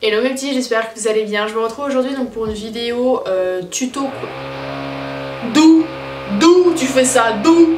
Hello mes petits, j'espère que vous allez bien. Je me retrouve aujourd'hui donc pour une vidéo tuto. D'où tu fais ça? D'où?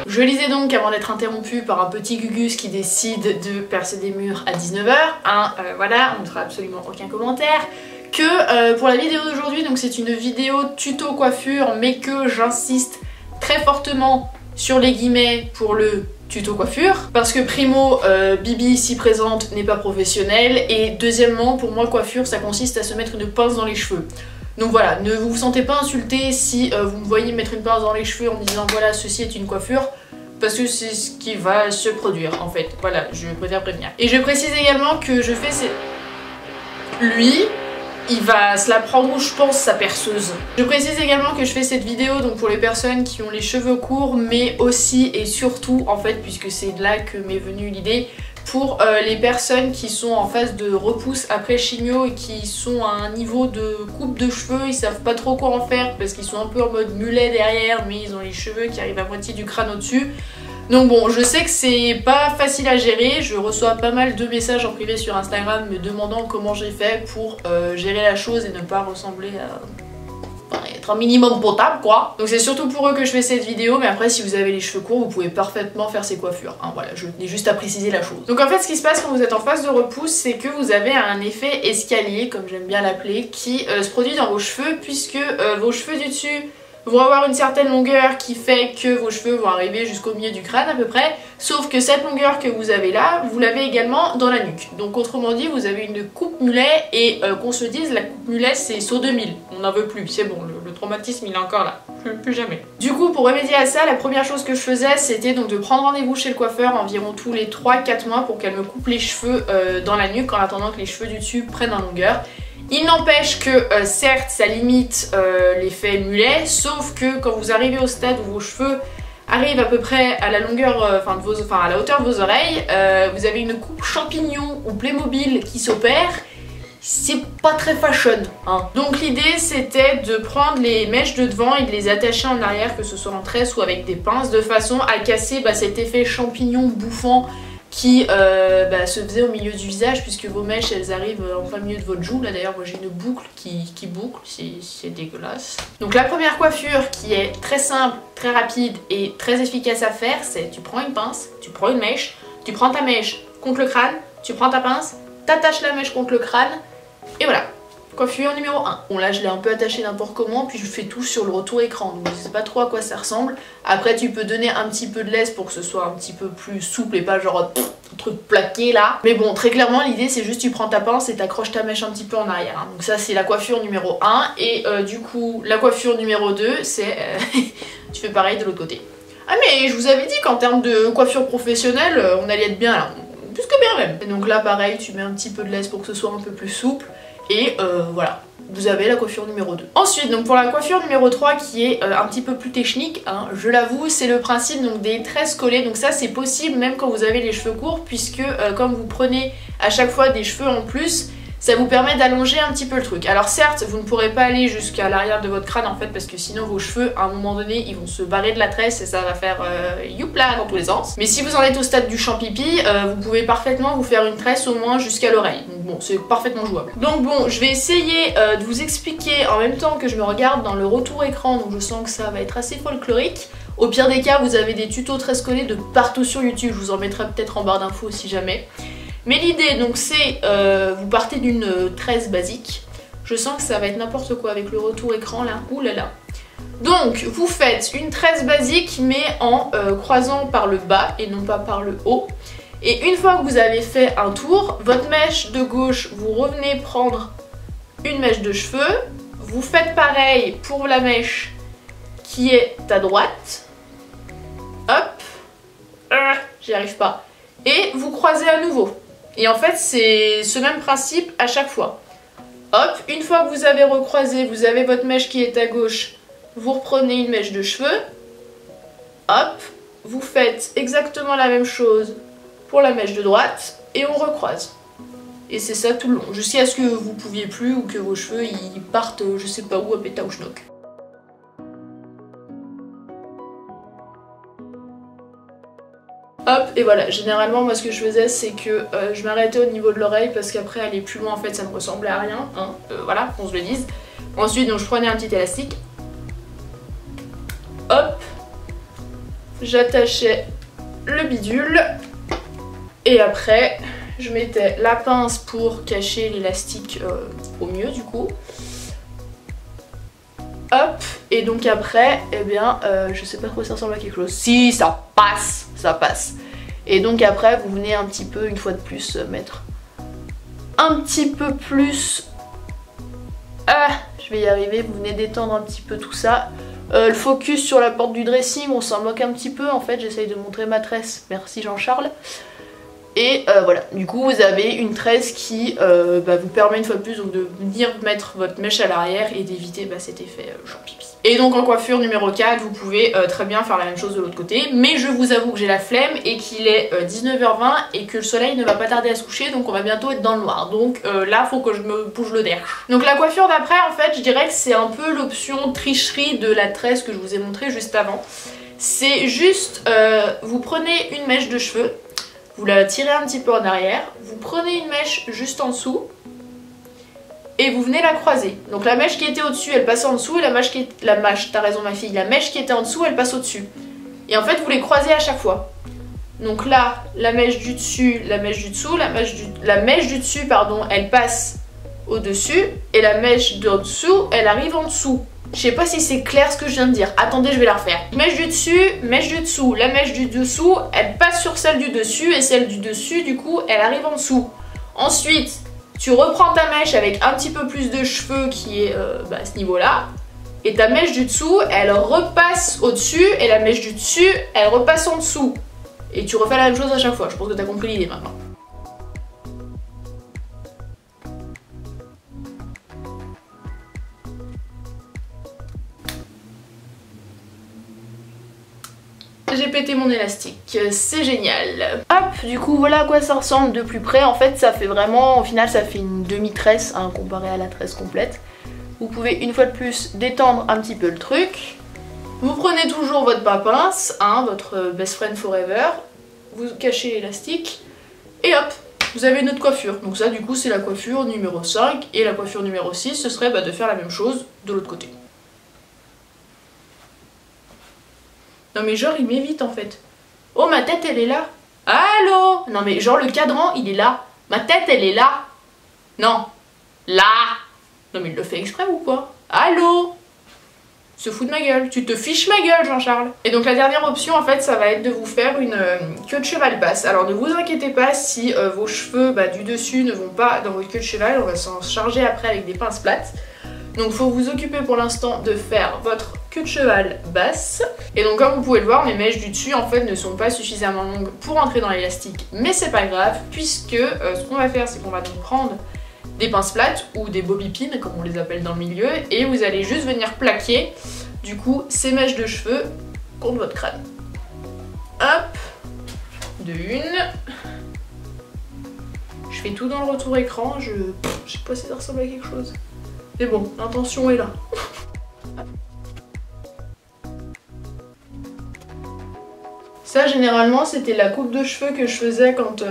Je lisais donc avant d'être interrompue par un petit Gugus qui décide de percer des murs à 19 h. Voilà, on ne fera absolument aucun commentaire. Que pour la vidéo d'aujourd'hui, donc c'est une vidéo tuto coiffure, mais que j'insiste très fortement sur les guillemets pour le tuto coiffure, parce que primo, Bibi ici présente n'est pas professionnelle, et deuxièmement, pour moi coiffure ça consiste à se mettre une pince dans les cheveux. Donc voilà, ne vous sentez pas insulté si vous me voyez mettre une pince dans les cheveux en me disant voilà ceci est une coiffure, parce que c'est ce qui va se produire en fait, voilà, je préfère prévenir. Et je précise également que je fais lui, il va se la prendre où je pense sa perceuse. Je précise également que je fais cette vidéo donc pour les personnes qui ont les cheveux courts, mais aussi et surtout en fait, puisque c'est de là que m'est venue l'idée, pour les personnes qui sont en phase de repousse après chimio et qui sont à un niveau de coupe de cheveux, ils savent pas trop quoi en faire parce qu'ils sont un peu en mode mulet derrière, mais ils ont les cheveux qui arrivent à moitié du crâne au-dessus. Donc bon, je sais que c'est pas facile à gérer, je reçois pas mal de messages en privé sur Instagram me demandant comment j'ai fait pour gérer la chose et ne pas ressembler à... Enfin, être un minimum potable quoi. Donc c'est surtout pour eux que je fais cette vidéo, mais après si vous avez les cheveux courts, vous pouvez parfaitement faire ces coiffures. Hein, voilà, je tenais juste à préciser la chose. Donc en fait ce qui se passe quand vous êtes en phase de repousse, c'est que vous avez un effet escalier, comme j'aime bien l'appeler, qui se produit dans vos cheveux, puisque vos cheveux du dessus vont avoir une certaine longueur qui fait que vos cheveux vont arriver jusqu'au milieu du crâne à peu près, sauf que cette longueur que vous avez là, vous l'avez également dans la nuque. Donc autrement dit, vous avez une coupe mulet et qu'on se dise, la coupe mulet c'est saut 2000, on n'en veut plus, c'est bon, le traumatisme il est encore là, plus jamais. Du coup pour remédier à ça, la première chose que je faisais c'était donc de prendre rendez-vous chez le coiffeur environ tous les 3-4 mois pour qu'elle me coupe les cheveux dans la nuque en attendant que les cheveux du dessus prennent en longueur. Il n'empêche que certes ça limite l'effet mulet, sauf que quand vous arrivez au stade où vos cheveux arrivent à peu près à la longueur, à la hauteur de vos oreilles, vous avez une coupe champignon ou Playmobil qui s'opère, c'est pas très fashion. Hein. Donc l'idée c'était de prendre les mèches de devant et de les attacher en arrière, que ce soit en tresse ou avec des pinces, de façon à casser cet effet champignon bouffant qui se faisait au milieu du visage, puisque vos mèches elles arrivent en plein milieu de votre joue. Là d'ailleurs moi j'ai une boucle qui boucle, c'est dégueulasse. Donc la première coiffure qui est très simple, très rapide et très efficace à faire, c'est tu prends une pince, tu prends une mèche, tu prends ta mèche contre le crâne, tu prends ta pince, t'attaches la mèche contre le crâne et voilà. Coiffure numéro 1. Bon là je l'ai un peu attaché n'importe comment, puis je fais tout sur le retour écran, donc je sais pas trop à quoi ça ressemble. Après tu peux donner un petit peu de laisse pour que ce soit un petit peu plus souple et pas genre un truc plaqué là. Mais bon très clairement l'idée c'est juste tu prends ta pince et t'accroches ta mèche un petit peu en arrière. Hein. Donc ça c'est la coiffure numéro 1 et du coup la coiffure numéro 2 c'est tu fais pareil de l'autre côté. Ah mais je vous avais dit qu'en termes de coiffure professionnelle on allait être bien là, plus que bien même. Et donc là pareil tu mets un petit peu de laisse pour que ce soit un peu plus souple. Et voilà, vous avez la coiffure numéro 2. Ensuite, donc pour la coiffure numéro 3 qui est un petit peu plus technique, hein, je l'avoue, c'est le principe donc, des tresses collées. Donc ça c'est possible même quand vous avez les cheveux courts, puisque comme vous prenez à chaque fois des cheveux en plus, ça vous permet d'allonger un petit peu le truc. Alors certes, vous ne pourrez pas aller jusqu'à l'arrière de votre crâne en fait, parce que sinon vos cheveux, à un moment donné, ils vont se barrer de la tresse et ça va faire youpla dans tous les sens. Mais si vous en êtes au stade du champipi, vous pouvez parfaitement vous faire une tresse au moins jusqu'à l'oreille. Donc bon, c'est parfaitement jouable. Donc bon, je vais essayer de vous expliquer en même temps que je me regarde dans le retour écran, donc je sens que ça va être assez folklorique. Au pire des cas, vous avez des tutos tresses collées de partout sur YouTube, je vous en mettrai peut-être en barre d'infos si jamais. Mais l'idée donc c'est, vous partez d'une tresse basique, je sens que ça va être n'importe quoi avec le retour écran là, oulala. Donc vous faites une tresse basique mais en croisant par le bas et non pas par le haut. Et une fois que vous avez fait un tour, votre mèche de gauche, vous revenez prendre une mèche de cheveux, vous faites pareil pour la mèche qui est à droite, hop, j'y arrive pas, et vous croisez à nouveau. Et en fait c'est ce même principe à chaque fois. Hop, une fois que vous avez recroisé, vous avez votre mèche qui est à gauche, vous reprenez une mèche de cheveux, hop, vous faites exactement la même chose pour la mèche de droite et on recroise. Et c'est ça tout le long, jusqu'à ce que vous pouviez plus ou que vos cheveux ils partent je sais pas où à péta ou schnock. Hop, et voilà, généralement moi ce que je faisais c'est que je m'arrêtais au niveau de l'oreille parce qu'après aller plus loin en fait ça ne ressemblait à rien, hein, voilà, qu'on se le dise. Ensuite donc je prenais un petit élastique, hop, j'attachais le bidule et après je mettais la pince pour cacher l'élastique au mieux du coup. Hop, et donc après, eh bien, je sais pas quoi ça ressemble à quelque chose. Si, ça passe, ça passe. Et donc après, vous venez un petit peu, une fois de plus, mettre un petit peu plus. Ah, je vais y arriver, vous venez détendre un petit peu tout ça. Le focus sur la porte du dressing, on s'en moque un petit peu en fait, j'essaye de montrer ma tresse, merci Jean-Charles. Et voilà, du coup vous avez une tresse qui vous permet une fois de plus donc, de venir mettre votre mèche à l'arrière et d'éviter cet effet genre pipi. Et donc en coiffure numéro 4, vous pouvez très bien faire la même chose de l'autre côté, mais je vous avoue que j'ai la flemme et qu'il est 19h20 et que le soleil ne va pas tarder à se coucher, donc on va bientôt être dans le noir. Donc là faut que je me bouge le derche. Donc la coiffure d'après en fait je dirais que c'est un peu l'option tricherie de la tresse que je vous ai montré juste avant. C'est juste, vous prenez une mèche de cheveux, vous la tirez un petit peu en arrière, vous prenez une mèche juste en dessous et vous venez la croiser. Donc la mèche qui était au-dessus elle passe en dessous et la mèche t'as raison ma fille, la mèche qui était en dessous elle passe au-dessus. Et en fait vous les croisez à chaque fois. Donc là, la mèche du dessus, la mèche du dessous, la mèche du dessus pardon, elle passe au-dessus et la mèche de dessous elle arrive en dessous. Je sais pas si c'est clair ce que je viens de dire. Attendez, je vais la refaire. Mèche du dessus, mèche du dessous. La mèche du dessous, elle passe sur celle du dessus et celle du dessus, du coup, elle arrive en dessous. Ensuite, tu reprends ta mèche avec un petit peu plus de cheveux qui est à ce niveau-là. Et ta mèche du dessous, elle repasse au-dessus et la mèche du dessus, elle repasse en dessous. Et tu refais la même chose à chaque fois. Je pense que tu as compris l'idée maintenant. J'ai pété mon élastique, c'est génial. Hop, du coup voilà à quoi ça ressemble de plus près. En fait ça fait vraiment, au final ça fait une demi-tresse hein, comparé à la tresse complète. Vous pouvez une fois de plus détendre un petit peu le truc. Vous prenez toujours votre pince, hein, votre best friend forever. Vous cachez l'élastique et hop, vous avez une autre coiffure. Donc ça du coup c'est la coiffure numéro 5 et la coiffure numéro 6 ce serait de faire la même chose de l'autre côté. Non mais genre il m'évite en fait. Oh ma tête elle est là. Allô? Non mais genre le cadran il est là. Ma tête elle est là. Non. Là. Non mais il le fait exprès ou quoi? Allô? Se fout de ma gueule. Tu te fiches ma gueule Jean-Charles. Et donc la dernière option en fait ça va être de vous faire une queue de cheval basse. Alors ne vous inquiétez pas si vos cheveux du dessus ne vont pas dans votre queue de cheval. On va s'en charger après avec des pinces plates. Donc faut vous occuper pour l'instant de faire votre queue de cheval basse. Et donc comme vous pouvez le voir, mes mèches du dessus en fait ne sont pas suffisamment longues pour entrer dans l'élastique. Mais c'est pas grave puisque ce qu'on va faire c'est qu'on va donc prendre des pinces plates ou des bobby pins comme on les appelle dans le milieu. Et vous allez juste venir plaquer du coup ces mèches de cheveux contre votre crâne. Hop, de une. Je fais tout dans le retour écran, je sais pas si ça ressemble à quelque chose. Mais bon, l'intention est là. Ça, généralement, c'était la coupe de cheveux que je faisais quand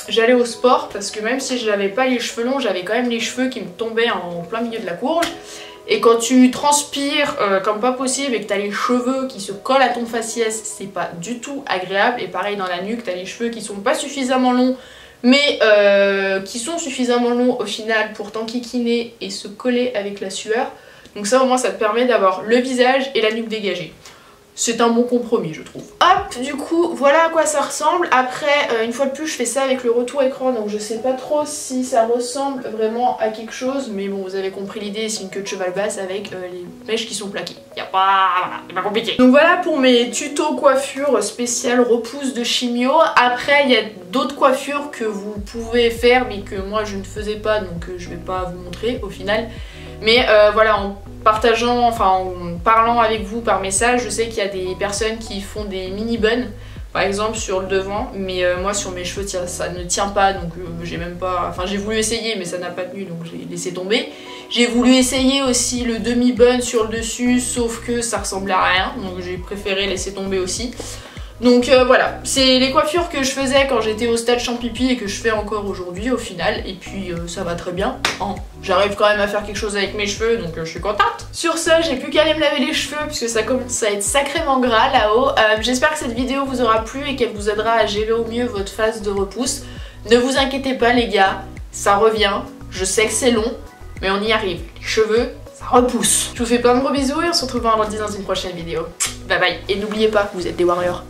j'allais au sport. Parce que même si je n'avais pas les cheveux longs, j'avais quand même les cheveux qui me tombaient en plein milieu de la courge. Et quand tu transpires comme pas possible et que t'as les cheveux qui se collent à ton faciès, c'est pas du tout agréable. Et pareil dans la nuque, t'as les cheveux qui sont pas suffisamment longs, mais qui sont suffisamment longs au final pour t'enquiquiner et se coller avec la sueur. Donc ça au moins ça te permet d'avoir le visage et la nuque dégagée. C'est un bon compromis je trouve. Hop, du coup voilà à quoi ça ressemble. Après une fois de plus je fais ça avec le retour écran, donc je sais pas trop si ça ressemble vraiment à quelque chose, mais bon vous avez compris l'idée, c'est une queue de cheval basse avec les mèches qui sont plaquées. Voilà, c'est pas compliqué. Donc voilà pour mes tutos coiffure spéciale repousse de chimio. Après il y a d'autres coiffures que vous pouvez faire mais que moi je ne faisais pas, donc je vais pas vous montrer au final. Mais voilà, en partageant, enfin en parlant avec vous par message, je sais qu'il y a des personnes qui font des mini buns par exemple sur le devant, mais moi sur mes cheveux ça ne tient pas, donc j'ai même pas, enfin j'ai voulu essayer mais ça n'a pas tenu donc j'ai laissé tomber. J'ai voulu essayer aussi le demi bun sur le dessus sauf que ça ressemblait à rien, donc j'ai préféré laisser tomber aussi. Donc voilà, c'est les coiffures que je faisais quand j'étais au stade Champipi et que je fais encore aujourd'hui au final. Et puis ça va très bien, hein. J'arrive quand même à faire quelque chose avec mes cheveux, donc je suis contente. Sur ce, j'ai plus qu'à aller me laver les cheveux puisque ça commence à être sacrément gras là-haut. J'espère que cette vidéo vous aura plu et qu'elle vous aidera à gérer au mieux votre phase de repousse. Ne vous inquiétez pas les gars, ça revient. Je sais que c'est long, mais on y arrive. Les cheveux, ça repousse. Je vous fais plein de gros bisous et on se retrouve vendredi dans une prochaine vidéo. Bye bye, et n'oubliez pas, vous êtes des warriors.